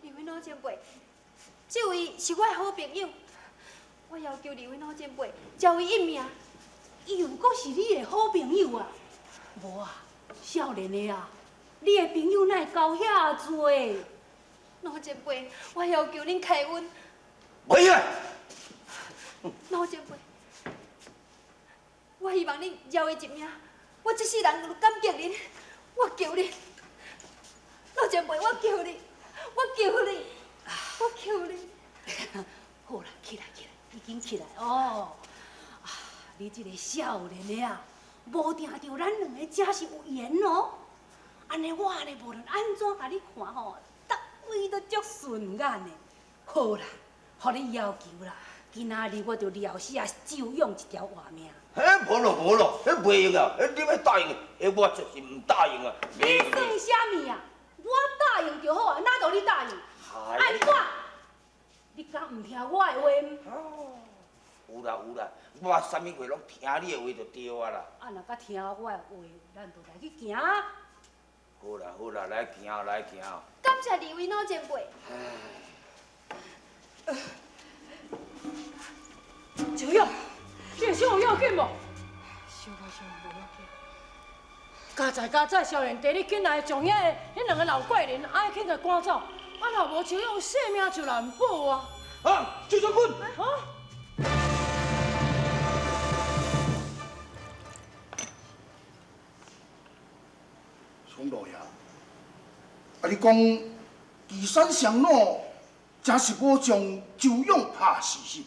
李文老前辈，这位是我的好朋友，我要求李文老前辈交伊一命。伊又阁是你的好朋友啊？无啊，少年的啊，你的朋友哪会交遐多？老前辈，我要求恁开恩。袂用。老前辈，我希望恁饶伊一命。我这世人就感激恁，我求恁。老前辈，我求你，我求你，我求你。好啦，起来，已经起来哦。啊，你这个少年的啊，无定着咱两个真是有缘哦。安尼我呢，无论安怎甲你看吼，逐位都足顺眼的。好啦，互你要求啦，今仔日我就撩死啊周勇一条活命。无咯，迄袂用啊！你要答应，我就是唔答应啊！你算啥物啊？我答应就好啊，哪度你答应？安怎？你敢唔听我的话？有啦，我啥物话拢听你的话就对啊啦。啊，若甲听我的话，咱就来去行。好啦，来行。感谢二位老前辈。周勇，你会伤有要紧无？伤无要紧。加载，少年弟，你紧来将遐两个老怪人爱紧来赶走，啊，若无周勇性命就难保啊！啊，周将军！啊！宋老爷，啊，你讲岐山上路，真是无将周勇拍死死。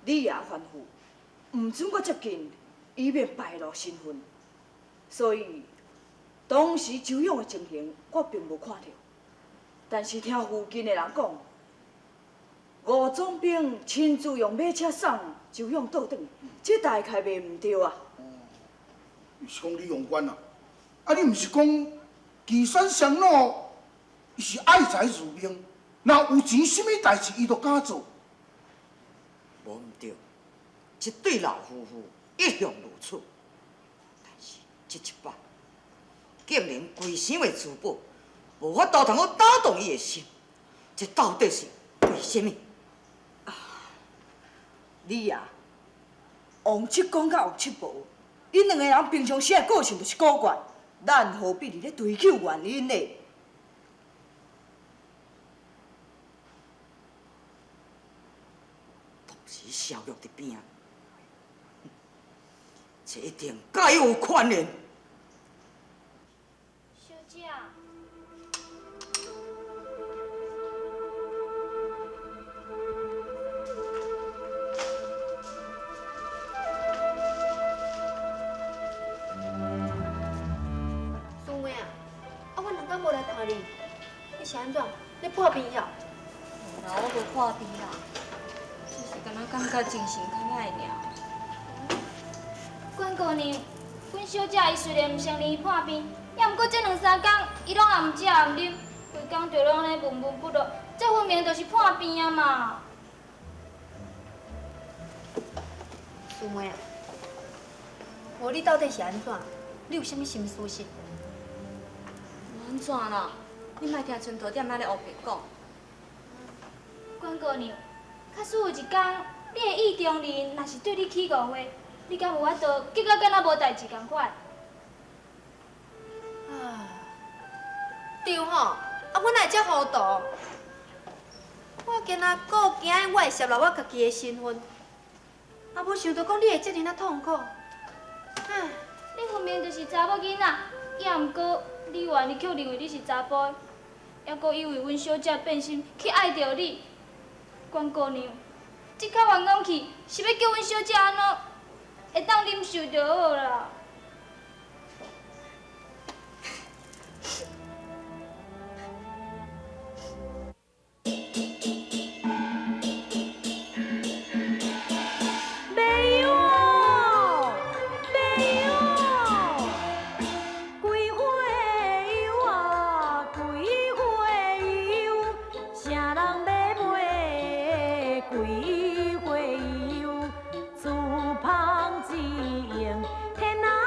你也吩咐，唔准我接近，以免败露身份。所以当时周勇的情形，我并无看到。但是听附近的人讲，吴总兵亲自用马车送周勇倒转，这大概袂唔对啊。是讲你用官啊？啊，你毋是讲岐山上路伊是爱财如命，若有钱，什么代志伊都敢做。无毋对，一对老夫妇一向如此。但是这一摆，竟然规箱的珠宝无法度通好打动伊的心，这到底是为什么？你啊，王七公甲王七婆，因两个人平常时的个性就是古怪，咱何必伫咧追究原因呢？当时小玉伫边，这一定该有关联。小姐。苏妹啊，我两天无来看你，你是安怎？你破病了？无啦，我无破病啦，只是敢若感觉精神较歹尔。管姑娘，阮小姐伊虽然毋承认伊破病，也毋过这两三工伊拢也毋食也毋啉，规工就拢咧闷闷不乐，这分明就是破病啊嘛！苏妹啊，无你到底是安怎？你有啥物心思是？安怎啦？你莫听村头店仔咧胡白讲。管姑娘，假使有一天你的意中人若是对你起误会，你敢有法度结果敢若无代志共款？啊，对吼，啊，我哪会遮糊涂？我今仔顾惊我会泄露我家己的身份，啊，无想到讲你会遮尔啊痛苦。唉，你分明就是查某囡仔，也毋过你愿意去认为你是查甫的，还阁以为阮小姐变心去爱着你。管姑娘，这口冤枉气是要叫阮小姐安怎会当忍受就好啦。天哪！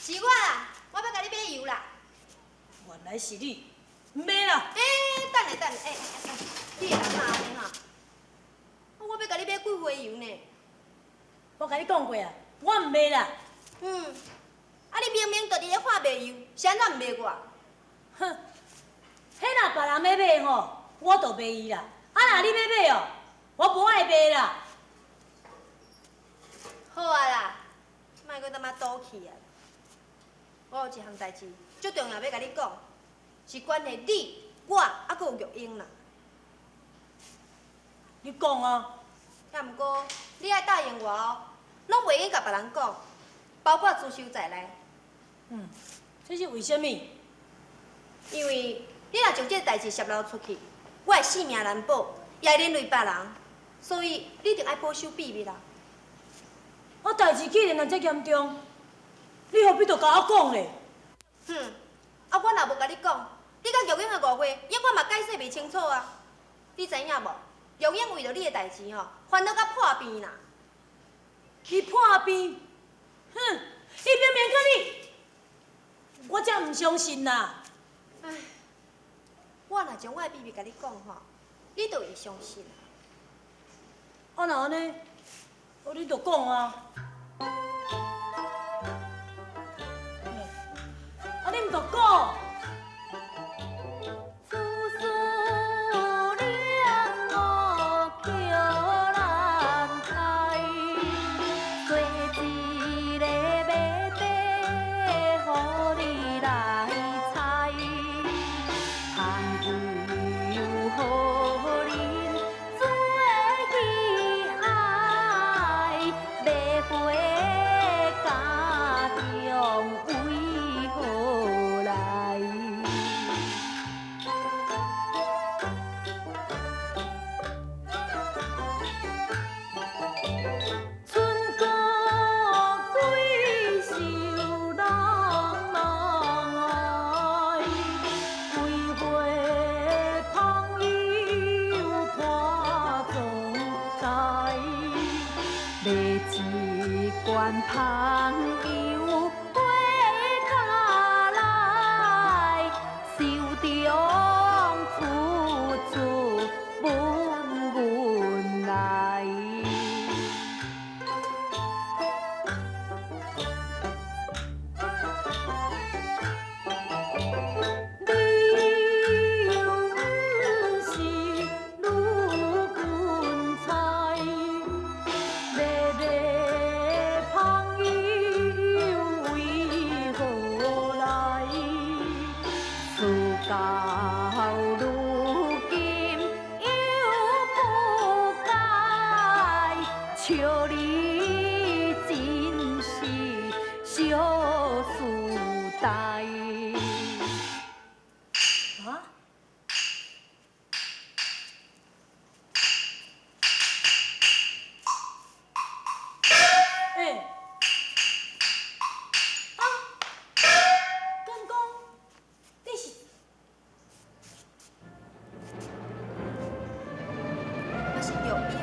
是我啦，我要甲你买油啦。原来是你，唔买啦。等下，你会当嘛安尼哈？我要甲你买几回油呢？我甲你讲过啊，我唔买啦。啊你明明家己咧看卖油，是安怎唔买我？哼，迄若别人要买吼，我就买伊啦。啊，若你要买哦，我无爱买啦。好啊啦，莫搁他妈赌气啊！我有一项代志最重要要甲你讲，是关系你、我还佫有玉英啦。你讲啊。也毋过你爱答应我哦，拢袂用甲别人讲，包括自首在内。这是为什么？因为你若将这代志泄露出去，我的性命难保，也会连累别人，所以你一定爱保守秘密啦。我代志既然这严重，你何必就甲我讲嘞？啊，我若无甲你讲，你甲玉英的误会，永远嘛解释袂清楚啊！你知影无？玉英为着你的代志吼，烦恼甲破病啦。你破病？你偏偏甲你，我才唔相信啦。唉，我若将我的秘密甲你讲吼，你就会相信啦。啊，若安尼，你就讲啊。你唔就讲？朋友回头来，手中处处问阮来。你又不是女君才，妹妹朋友为何来？事到如今又不该，笑你真是小事大。啊？敢讲你是？我是玉英，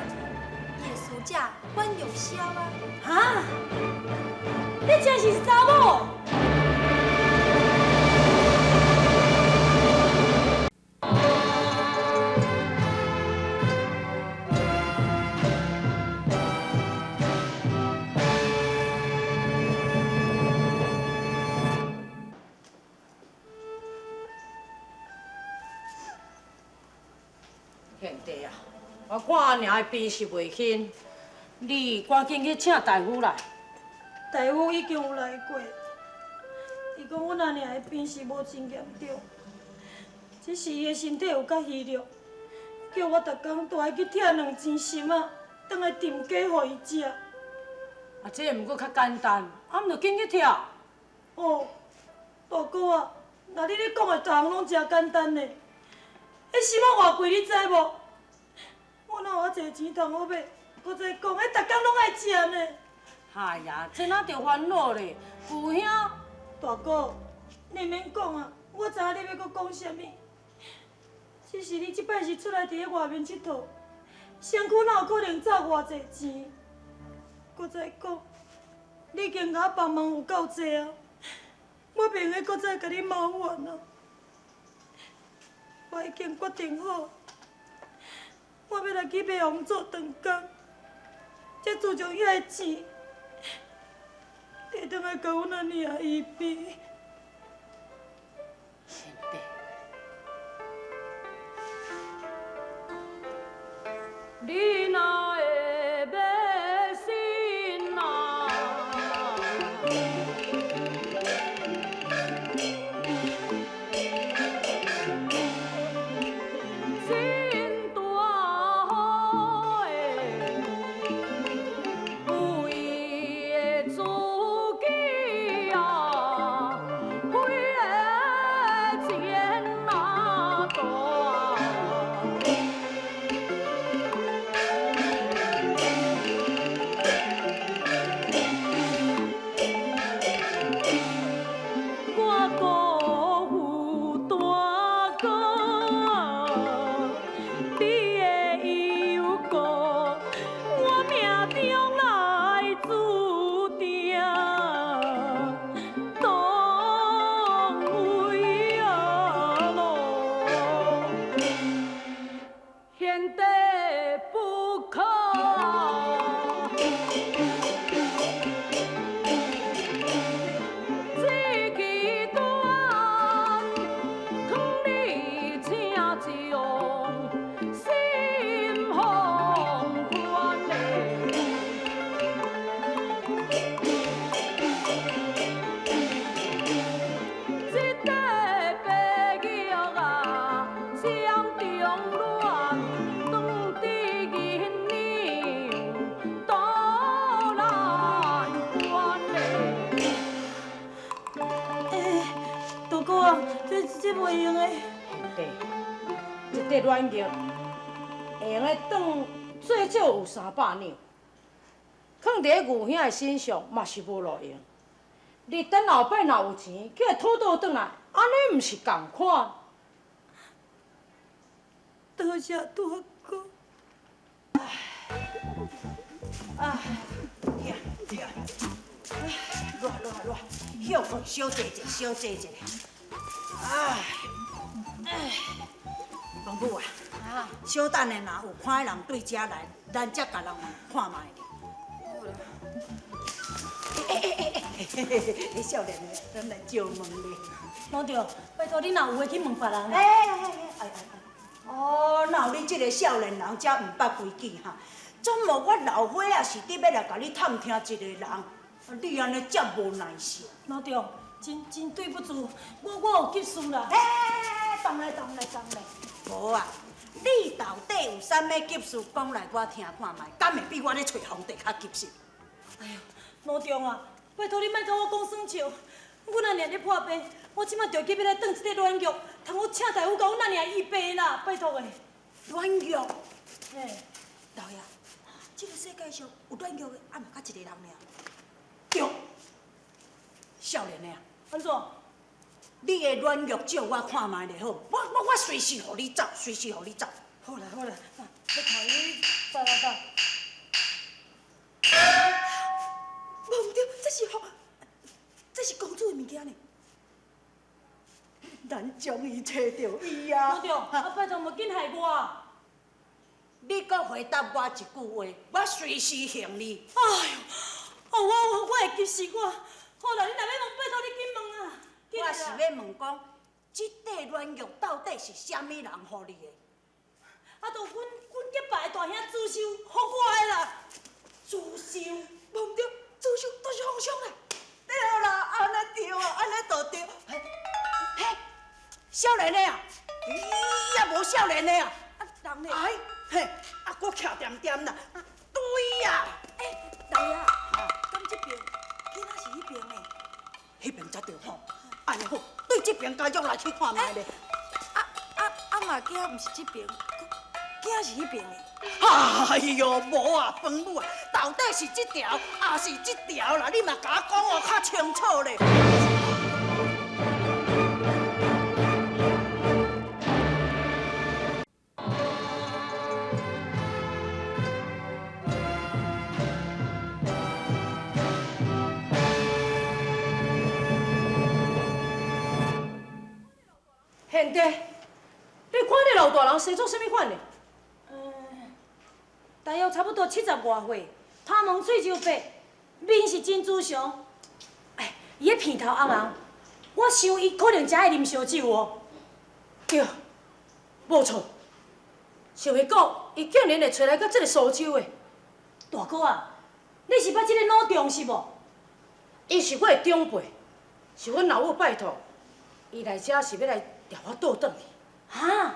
伊的师姐关玉筱啊。哈？你真是查某？贤弟啊，我看阿娘的病是袂轻，你赶紧去请大夫来。大夫已经有来过，伊讲阮阿娘的病是无真严重，只是伊的身体有较虚弱，叫我逐工都爱去拆2钱心仔，当来炖鸡互伊食。啊，这毋过较简单，啊，毋着紧去听。哦，大哥啊，那你咧讲的逐项拢真简单呢，迄心仔偌贵你知无？我哪有遐济钱通好买？搁再讲，迄逐工拢爱食呢。哎呀，这哪着烦恼咧？父兄，大哥，你免讲啊，我知影你要搁讲啥物。只是你即摆是出来伫咧外面佚佗，身躯哪有可能赚偌济钱？搁再讲，你已经甲我帮忙有够济啊，我袂用搁再甲你麻烦啊！我已经决定好，我要来去卖王做长工，才自从遐个钱，摕转来甲阮阿娘医病。贤弟，你若会买心啊，心大好诶，有伊的自己啊，非个钱那大。我辜负大哥，你的忧顾，我命中来注定，当为啊咯，贤弟不可。这期间，倘你请将心放宽嘞，这块白玉啊，相中恋，当地银两都难还嘞。大哥啊，这袂用的。对，一块软玉会用来当最少有300两，放伫咧牛兄的身上嘛是无路用。你等后摆若有钱，叫伊讨倒转来，安尼毋是共款？多谢大哥。热，休困小坐者，小坐者。公母啊，小等下若有看人对遮来，咱才甲人看卖咧。你少年的，咱来招问咧。老着，拜托你若有话去问别人啦。哦，哪有你这个少年人才毋捌规矩哈？怎么我老伙仔是伫要来甲你探听一个人，你安尼遮无耐性？老着，真对不住，我有急事啦。当来，无啊！你到底有啥物急事讲来我听看卖？敢会比我咧找皇帝较急事？哎呦，老张啊，拜托你莫甲我讲算笑，阮阿娘咧破病，我即马着急要来转一个软玉，通我请大夫甲阮阿娘医病啦，拜托诶。软玉，嘿，老爷，这个世界上有软玉的，啊嘛甲一个人尔。对，少年的啊，安怎？你的软玉借我看卖就好，我随时互你走，随时互你走。好啦，要看你，走。无对，这是公主的物件呢。咱终于找到伊啊！老张，拜托莫紧害我。你搁回答我一句话，我随时行你。哎呦，我会急死我。好啦，你若要问，拜托你紧问啊。我是要问讲，这块软玉到底是啥物人予你的？啊，就阮结拜大兄自修予我的啦。自修？无对，自修都是皇上啦。对啦，安尼对啊，安尼就对。嘿，少年的啊，伊也无少年的啊。人呢？哎，嘿，啊，我徛点点啦。对呀。老爷，敢这边囡仔是迄边的？迄边才对吼。安尼好，对这边家长来去看卖咧。嘛囝毋是这边，囝是迄边的。哎呦，无啊，父母啊，到底是这条，还是这条啦？你嘛甲我讲哦，较清楚咧。贤弟，你看你老大人生做啥物款呢？大约差不多70外岁，头毛喙就白，面是真慈祥。哎，伊个鼻头红红，我想伊可能才会啉烧酒哦。对，无错。想会讲，伊竟然会找来到这个苏州的。大哥啊，你是捌即个老重是无？伊是我的长辈，是阮老母拜托，伊来遮是要来调我倒转去。哈，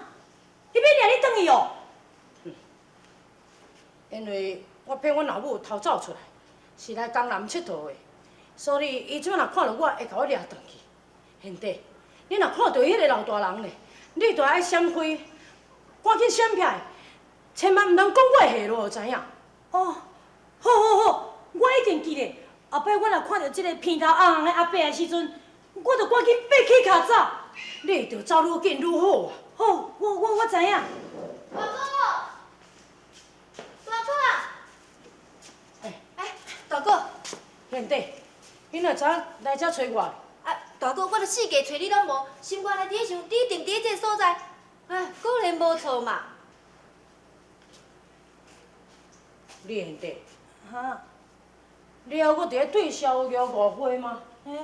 你要掠你转去哦？因为我骗阮老母偷走出来，是来江南佚佗的，所以伊即摆若看到我，会甲我掠转去。贤弟，你若看到迄个老大人呢，你着爱闪开，赶紧闪开，千万毋通讲我的下落，知影？哦，好好好，我已经记咧。后摆我若看到即个鼻头红红的阿伯的时阵，我着赶紧爬起脚走。你会着走愈紧愈好啊！好，我知影。大哥，大哥啊！大哥，贤弟，你若早来遮找我？大哥，我著四界找你拢无，心肝内伫想，你一定伫即个所在。果然无错嘛。李贤弟，哈，你还我伫咧对消有误会吗？对。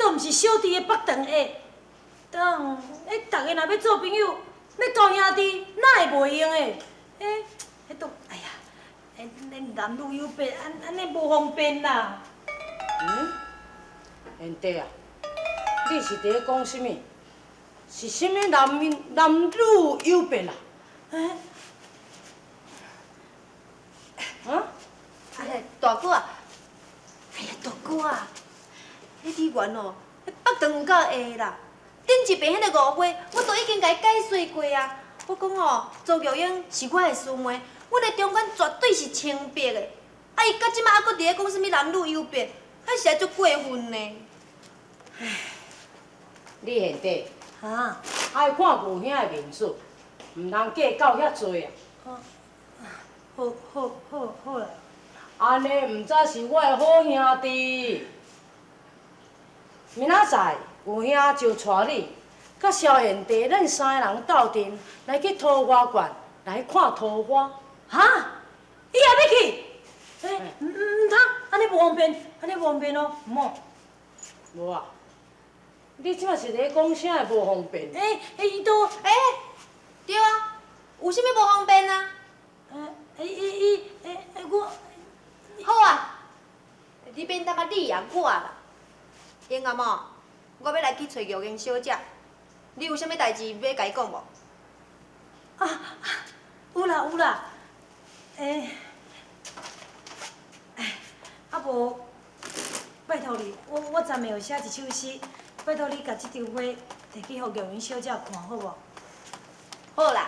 毋是小弟的北堂下，当大家若要做朋友，要当兄弟，哪会袂用的？迄都哎呀，恁男女有别，安尼无方便啦。贤弟啊，你是伫咧讲啥物？是啥物男女有别啦？大哥啊，大哥啊，迄李元哦，迄北堂有够下啦。顶一遍迄个误会，我都已经甲伊解释过啊。我讲哦，周玉英是我的师妹，阮的中间绝对是清白的。伊到即马还搁伫咧讲啥物男女有别，迄实在足过分呢。李贤弟，爱看牛兄的面子，毋通计较遐济啊。好啦。安尼毋则是我的好兄弟。明仔载有兄就带你，甲萧贤弟，咱三个人斗阵来去桃花馆来看桃花。伊也要去？唔通，安尼无方便哦，唔好。无啊，你即摆是咧讲啥会无方便？伊都对啊，有啥物无方便啊？我好啊，你免当啊你啊我啦。英阿某，我要来去找玉英小姐，你有啥物代志要甲伊讲无？有啦，啊无，拜托你，我暂时有写一首诗，拜托你甲这张花摕去予玉云小姐看，好无？好啦，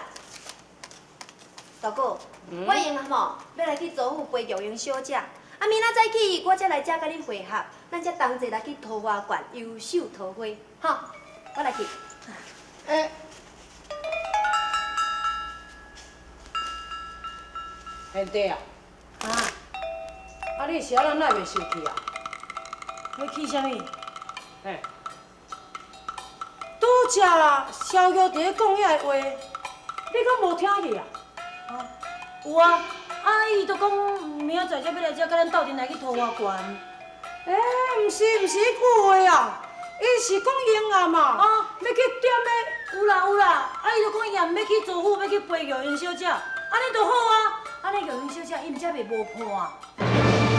大哥，我用啊吼，要来去祖府陪玉英小姐，啊明仔早起我才来遮甲你会合，咱才同齐来去桃花馆优秀桃花，吼，我来去。贤弟啊，你是安怎哪袂生气啊？要去啥物？嘿，拄则小玉伫咧讲遐个话，你敢无听去啊？有啊，伊都讲明仔载才要来遮，甲咱斗阵来去桃花馆。毋是迄句话啊，伊是讲英暗嘛，要去点的。有啦，伊就讲伊也毋要去祖府，要去陪玉云小姐，安尼就好啊。安尼玉云小姐伊毋则袂无伴。